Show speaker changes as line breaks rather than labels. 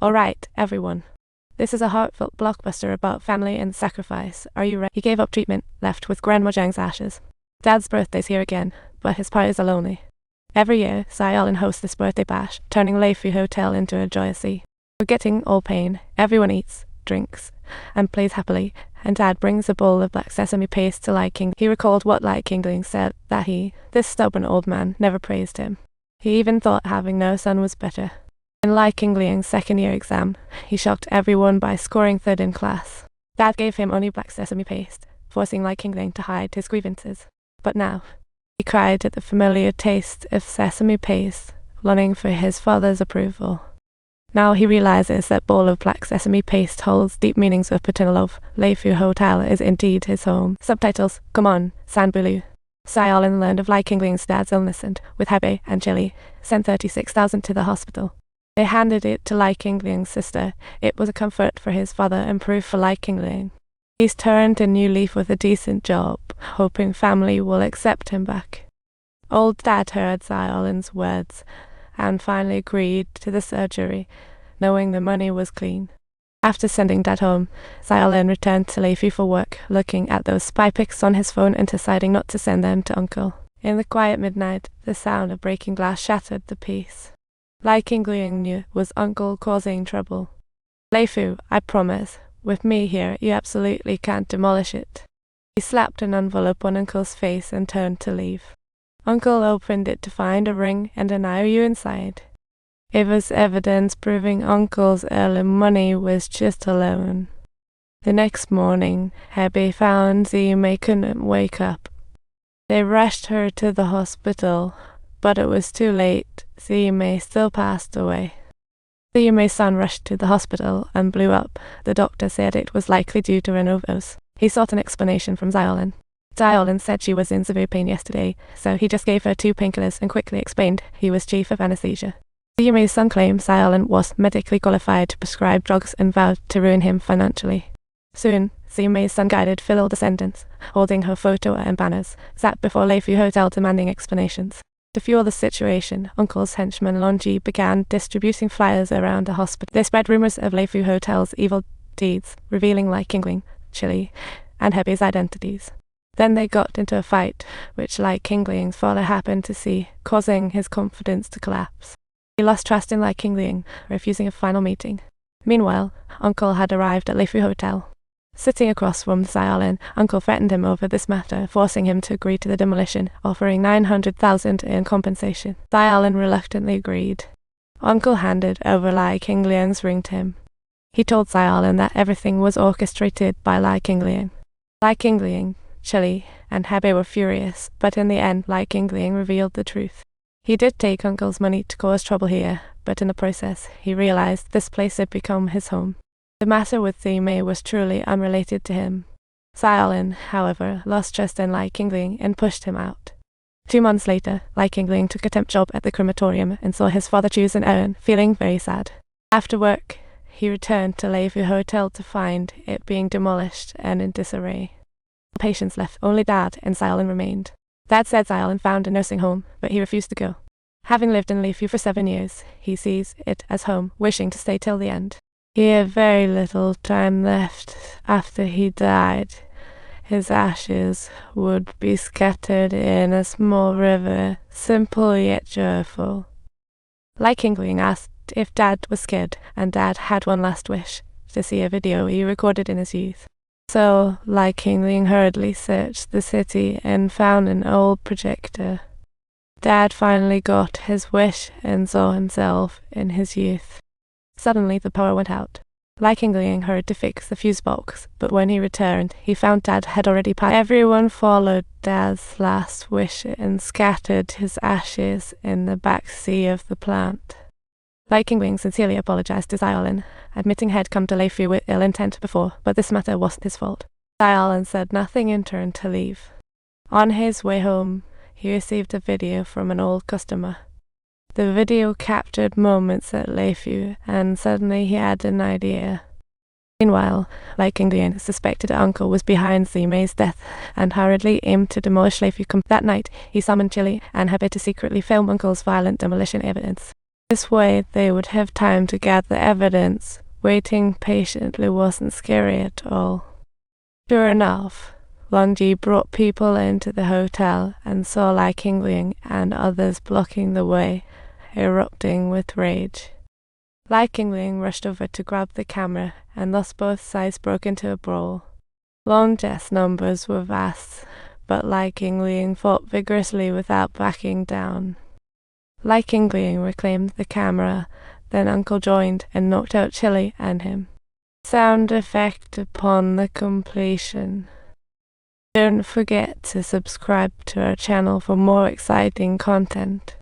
Alright, everyone. This is a heartfelt blockbuster about family and sacrifice. Are you ready? He gave up treatment, left with Grandma Zhang's ashes. Dad's birthday's here again, but his parties are lonely. Every year, Xiaolin hosts this birthday bash, turning Leifu Hotel into a joyous sea. Forgetting all pain, everyone eats, drinks, and plays happily, and Dad brings a bowl of black sesame paste to Lai King. He recalled what Lai Qingling said, that he, this stubborn old man, never praised him. He even thought having no son was better. In Lai Qingling's second-year exam, he shocked everyone by scoring third in class. Dad gave him only black sesame paste, forcing Lai Qingling to hide his grievances. But now, he cried at the familiar taste of sesame paste, longing for his father's approval. Now he realizes that bowl of black sesame paste holds deep meanings of paternal love. Leifu Hotel is indeed his home. Subtitles, come on, Sanbulu. Xiaolin learned of Lai Qingling's dad's illness and, with Hebei and Chili, sent 36,000 to the hospital. They handed it to Lai Qingling's sister. It was a comfort for his father and proof for Lai Qingling. He's turned a new leaf with a decent job, hoping family will accept him back. Old Dad heard Xiaolin's words and finally agreed to the surgery, knowing the money was clean. After sending Dad home, Xiaolin returned to Leifu for work, looking at those spy pics on his phone and deciding not to send them to Uncle. In the quiet midnight, the sound of breaking glass shattered the peace. Lai Qingling knew it was Uncle causing trouble. Leifu, I promise, with me here, you absolutely can't demolish it. He slapped an envelope on Uncle's face and turned to leave. Uncle opened it to find a ring and an IOU inside. It was evidence proving Uncle's early money was just a loan. The next morning, Hebei found Ziyume couldn't wake up. They rushed her to the hospital, but it was too late. Ziyume still passed away. Ziyume's son rushed to the hospital and blew up. The doctor said it was likely due to an overdose. He sought an explanation from Xiaolin. Xiaolin said she was in severe pain yesterday, so he just gave her 2 painkillers and quickly explained he was chief of anesthesia. Ziyume's son claimed Xiaolin was medically qualified to prescribe drugs and vowed to ruin him financially. Soon, Ziyume's son guided filial descendants, holding her photo and banners, sat before Leifu Hotel demanding explanations. To fuel the situation, Uncle's henchman Longji began distributing flyers around the hospital. They spread rumors of Leifu Hotel's evil deeds, revealing Lai Qingling, Chili, and Hebei's identities. Then they got into a fight, which Lai Qingling's father happened to see, causing his confidence to collapse. He lost trust in Lai Qingling, refusing a final meeting. Meanwhile, Uncle had arrived at Leifu Hotel. Sitting across from Xiaolin, Uncle threatened him over this matter, forcing him to agree to the demolition, offering 900,000 in compensation. Xiaolin reluctantly agreed. Uncle handed over Lai Qingling's ring to him. He told Xiaolin that everything was orchestrated by Lai Qingling. Lai Qingling, Chili, and Hebei were furious, but in the end Lai Qingling revealed the truth. He did take Uncle's money to cause trouble here, but in the process he realized this place had become his home. The matter with Ziyume was truly unrelated to him. Xiaolin, however, lost trust in Lai Qingling and pushed him out. 2 months later, Lai Qingling took a temp job at the crematorium and saw his father choose an urn, feeling very sad. After work, he returned to Leifu Hotel to find it being demolished and in disarray. The patients left, only Dad and Xiaolin remained. Dad said Xiaolin found a nursing home, but he refused to go. Having lived in Leifu for 7 years, he sees it as home, wishing to stay till the end. He had very little time left after he died. His ashes would be scattered in a small river, simple yet joyful. Lai Qingling asked if Dad was scared, and Dad had one last wish, to see a video he recorded in his youth. So Lai Qingling hurriedly searched the city and found an old projector. Dad finally got his wish and saw himself in his youth. Suddenly the power went out. Lai Qingling hurried to fix the fuse box, but when he returned, he found Dad had already passed. Everyone followed Dad's last wish and scattered his ashes in the back sea of the plant. Lai Qingling sincerely apologized to Xiaolin, admitting he had come to Leifu with ill intent before, but this matter wasn't his fault. Xiaolin said nothing and turned to leave. On his way home, he received a video from an old customer. The video captured moments at Leifu, and suddenly he had an idea. Meanwhile, Lai Qingling suspected Uncle was behind Ziyume's death, and hurriedly aimed to demolish Leifu. That night, he summoned Chili and Hebei to secretly film Uncle's violent demolition evidence. This way they would have time to gather evidence. Waiting patiently wasn't scary at all. Sure enough, Longji brought people into the hotel and saw Lai Qingling and others blocking the way, erupting with rage. Lai Qingling rushed over to grab the camera, and thus both sides broke into a brawl. Long death numbers were vast, but Lai Qingling fought vigorously without backing down. Lai Qingling reclaimed the camera, then Uncle joined and knocked out Chili and him. Sound effect upon the completion. Don't forget to subscribe to our channel for more exciting content.